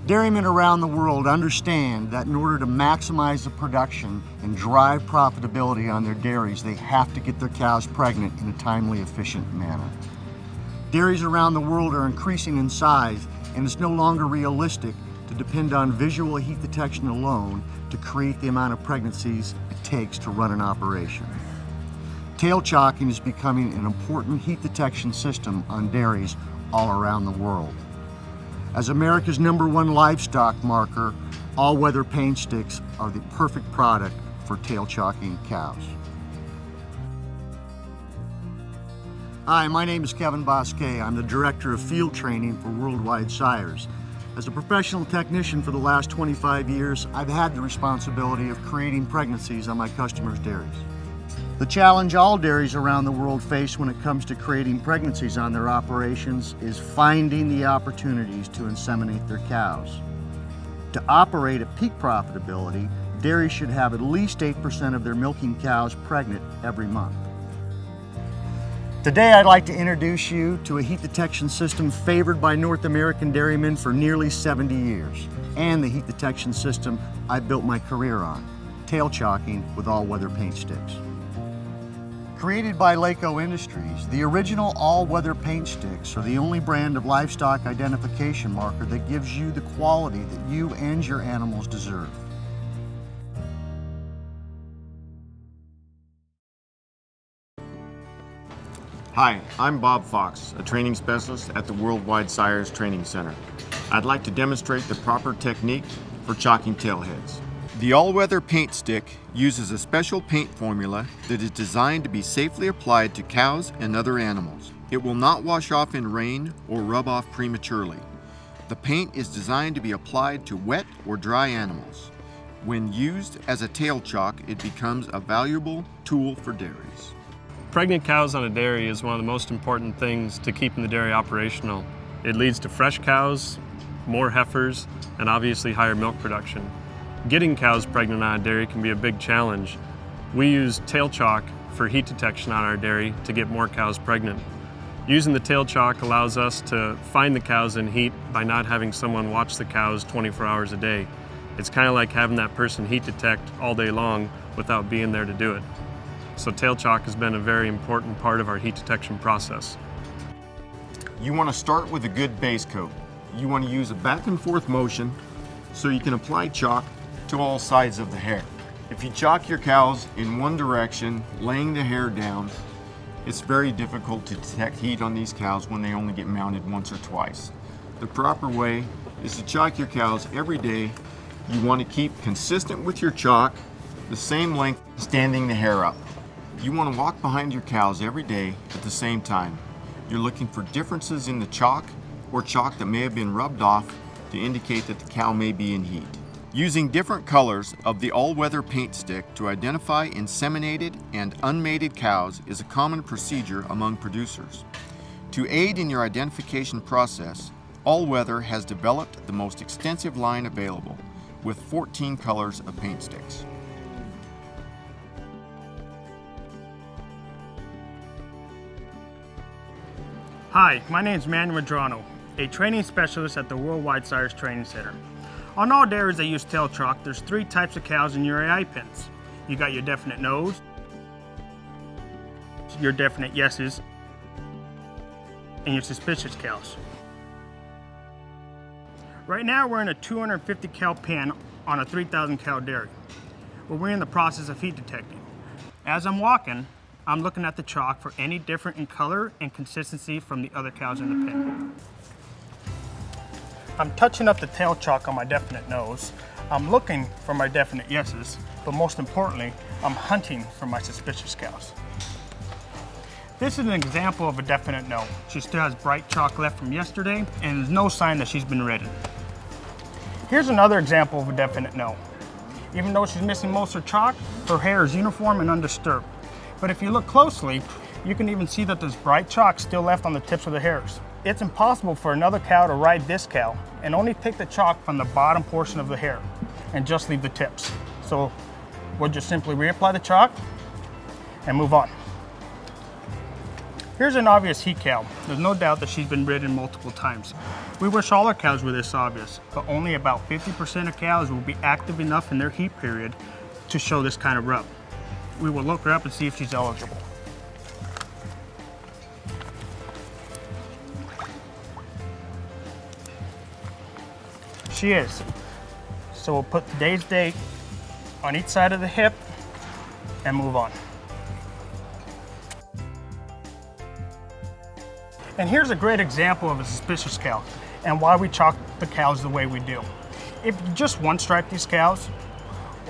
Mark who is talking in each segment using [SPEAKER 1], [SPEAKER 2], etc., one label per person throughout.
[SPEAKER 1] Dairymen around the world understand that in order to maximize the production and drive profitability on their dairies, they have to get their cows pregnant in a timely, efficient manner. Dairies around the world are increasing in size, and it's no longer realistic to depend on visual heat detection alone to create the amount of pregnancies it takes to run an operation. Tail chalking is becoming an important heat detection system on dairies all around the world. As America's #1 livestock marker, All-Weather Paintsticks are the perfect product for tail chalking cows. Hi, my name is Kevin Bosquet. I'm the Director of Field Training for Worldwide Sires. As a professional technician for the last 25 years, I've had the responsibility of creating pregnancies on my customers' dairies. The challenge all dairies around the world face when it comes to creating pregnancies on their operations is finding the opportunities to inseminate their cows. To operate at peak profitability, dairies should have at least 8% of their milking cows pregnant every month. Today I'd like to introduce you to a heat detection system favored by North American dairymen for nearly 70 years, and the heat detection system I built my career on, tail chalking with All-Weather Paintsticks. Created by Laco Industries, the original All-Weather Paintsticks are the only brand of livestock identification marker that gives you the quality that you and your animals deserve.
[SPEAKER 2] Hi, I'm Bob Fox, a training specialist at the Worldwide Sires Training Center. I'd like to demonstrate the proper technique for chalking tailheads. The All-Weather Paintstick uses a special paint formula that is designed to be safely applied to cows and other animals. It will not wash off in rain or rub off prematurely. The paint is designed to be applied to wet or dry animals. When used as a tail chalk, it becomes a valuable tool for dairies.
[SPEAKER 3] Pregnant cows on a dairy is one of the most important things to keeping the dairy operational. It leads to fresh cows, more heifers, and obviously higher milk production. Getting cows pregnant on a dairy can be a big challenge. We use tail chalk for heat detection on our dairy to get more cows pregnant. Using the tail chalk allows us to find the cows in heat by not having someone watch the cows 24 hours a day. It's kind of like having that person heat detect all day long without being there to do it. So tail chalk has been a very important part of our heat detection process.
[SPEAKER 2] You want to start with a good base coat. You want to use a back and forth motion so you can apply chalk to all sides of the hair. If you chalk your cows in one direction, laying the hair down, it's very difficult to detect heat on these cows when they only get mounted once or twice. The proper way is to chalk your cows every day. You want to keep consistent with your chalk, the same length standing the hair up. You want to walk behind your cows every day at the same time. You're looking for differences in the chalk or chalk that may have been rubbed off to indicate that the cow may be in heat. Using different colors of the All-Weather Paintstick to identify inseminated and unmated cows is a common procedure among producers. To aid in your identification process, All-Weather has developed the most extensive line available, with 14 colors of paint sticks.
[SPEAKER 4] Hi, my name is Manuel Medrano, a training specialist at the Worldwide Sires Training Center. On all dairies that use tail chalk, there's 3 types of cows in your AI pens. You got your definite no's, your definite yeses, and your suspicious cows. Right now we're in a 250 cow pen on a 3,000 cow dairy, where we're in the process of heat detecting. As I'm walking, I'm looking at the chalk for any different in color and consistency from the other cows in the pen. I'm touching up the tail chalk on my definite nose. I'm looking for my definite yeses, but most importantly, I'm hunting for my suspicious cows. This is an example of a definite no. She still has bright chalk left from yesterday, and there's no sign that she's been ridden. Here's another example of a definite no. Even though she's missing most of her chalk, her hair is uniform and undisturbed. But if you look closely, you can even see that there's bright chalk still left on the tips of the hairs. It's impossible for another cow to ride this cow and only pick the chalk from the bottom portion of the hair and just leave the tips. So we'll just simply reapply the chalk and move on. Here's an obvious heat cow. There's no doubt that she's been ridden multiple times. We wish all our cows were this obvious, but only about 50% of cows will be active enough in their heat period to show this kind of rub. We will look her up and see if she's eligible. She is. So we'll put today's date on each side of the hip and move on. And here's a great example of a suspicious cow and why we chalk the cows the way we do. If you just one stripe these cows,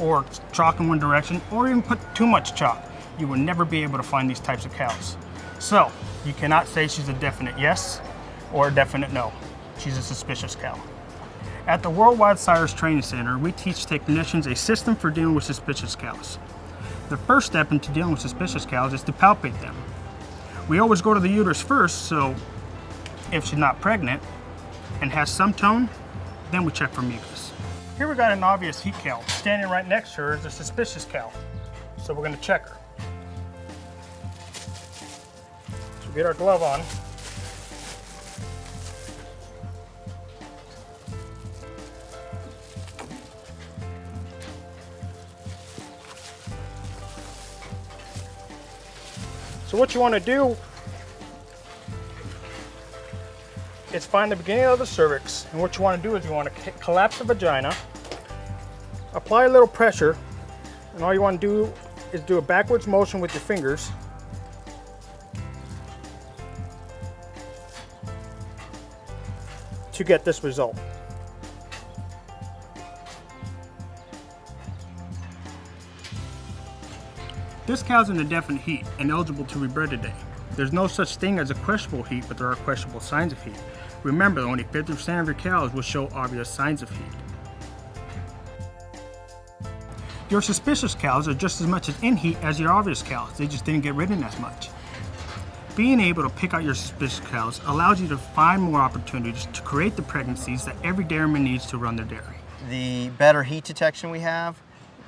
[SPEAKER 4] or chalk in one direction, or even put too much chalk, you will never be able to find these types of cows. So you cannot say she's a definite yes or a definite no. She's a suspicious cow. At the Worldwide Sires Training Center, we teach technicians a system for dealing with suspicious cows. The first step into dealing with suspicious cows is to palpate them. We always go to the uterus first, so if she's not pregnant and has some tone, then we check for mucus. Here we got an obvious heat cow. Standing right next to her is a suspicious cow. So we're gonna check her. So get our glove on. So what you want to do is find the beginning of the cervix, and what you want to do is you want to collapse the vagina, apply a little pressure, and all you want to do is do a backwards motion with your fingers to get this result. This cow's in a definite heat and eligible to be bred today. There's no such thing as a questionable heat, but there are questionable signs of heat. Remember, only 50% of your cows will show obvious signs of heat. Your suspicious cows are just as much as in heat as your obvious cows. They just didn't get ridden as much. Being able to pick out your suspicious cows allows you to find more opportunities to create the pregnancies that every dairyman needs to run their dairy.
[SPEAKER 5] The better heat detection we have,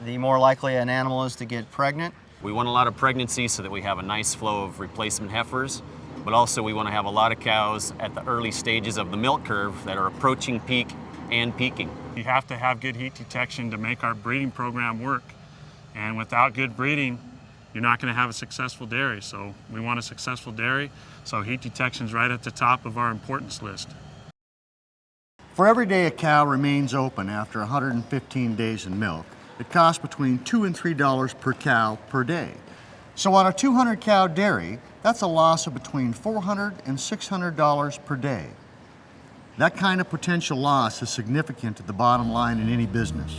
[SPEAKER 5] the more likely an animal is to get pregnant.
[SPEAKER 6] We want a lot of pregnancy so that we have a nice flow of replacement heifers, but also we want to have a lot of cows at the early stages of the milk curve that are approaching peak and peaking.
[SPEAKER 3] You have to have good heat detection to make our breeding program work. And without good breeding, you're not going to have a successful dairy. So we want a successful dairy, so heat detection is right at the top of our importance list.
[SPEAKER 1] For every day a cow remains open after 115 days in milk, it costs between $2 and $3 per cow per day. So on a 200 cow dairy, that's a loss of between $400 and $600 per day. That kind of potential loss is significant to the bottom line in any business.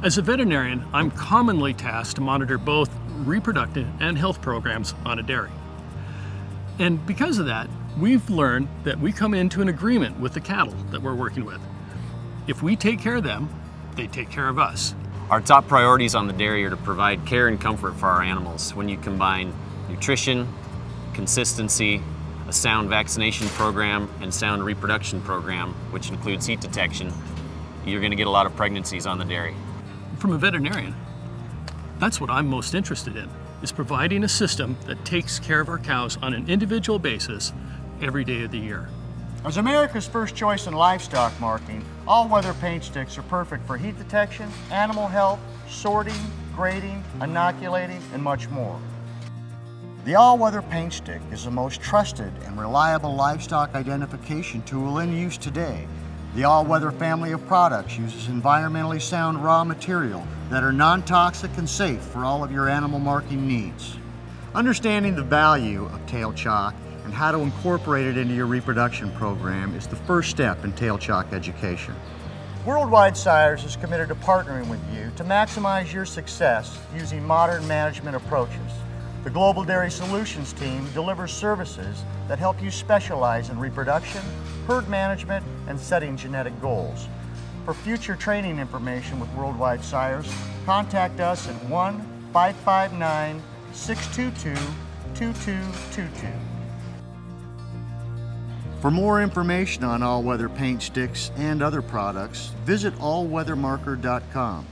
[SPEAKER 7] As a veterinarian, I'm commonly tasked to monitor both reproductive and health programs on a dairy. And because of that, we've learned that we come into an agreement with the cattle that we're working with. If we take care of them, they take care of us.
[SPEAKER 6] Our top priorities on the dairy are to provide care and comfort for our animals. When you combine nutrition, consistency, a sound vaccination program, and sound reproduction program, which includes heat detection, you're going to get a lot of pregnancies on the dairy.
[SPEAKER 7] From a veterinarian, that's what I'm most interested in, is providing a system that takes care of our cows on an individual basis every day of the year.
[SPEAKER 1] As America's first choice in livestock marking, all-weather paint sticks are perfect for heat detection, animal health, sorting, grading, inoculating, and much more. The All-Weather Paintstik is the most trusted and reliable livestock identification tool in use today. The All-Weather family of products uses environmentally sound raw material that are non-toxic and safe for all of your animal marking needs. Understanding the value of tail chalk and how to incorporate it into your reproduction program is the first step in tail chalk education. Worldwide Sires is committed to partnering with you to maximize your success using modern management approaches. The Global Dairy Solutions team delivers services that help you specialize in reproduction, herd management, and setting genetic goals. For future training information with Worldwide Sires, contact us at 1-559-622-2222. For more information on all-weather paint sticks and other products, visit allweathermarker.com.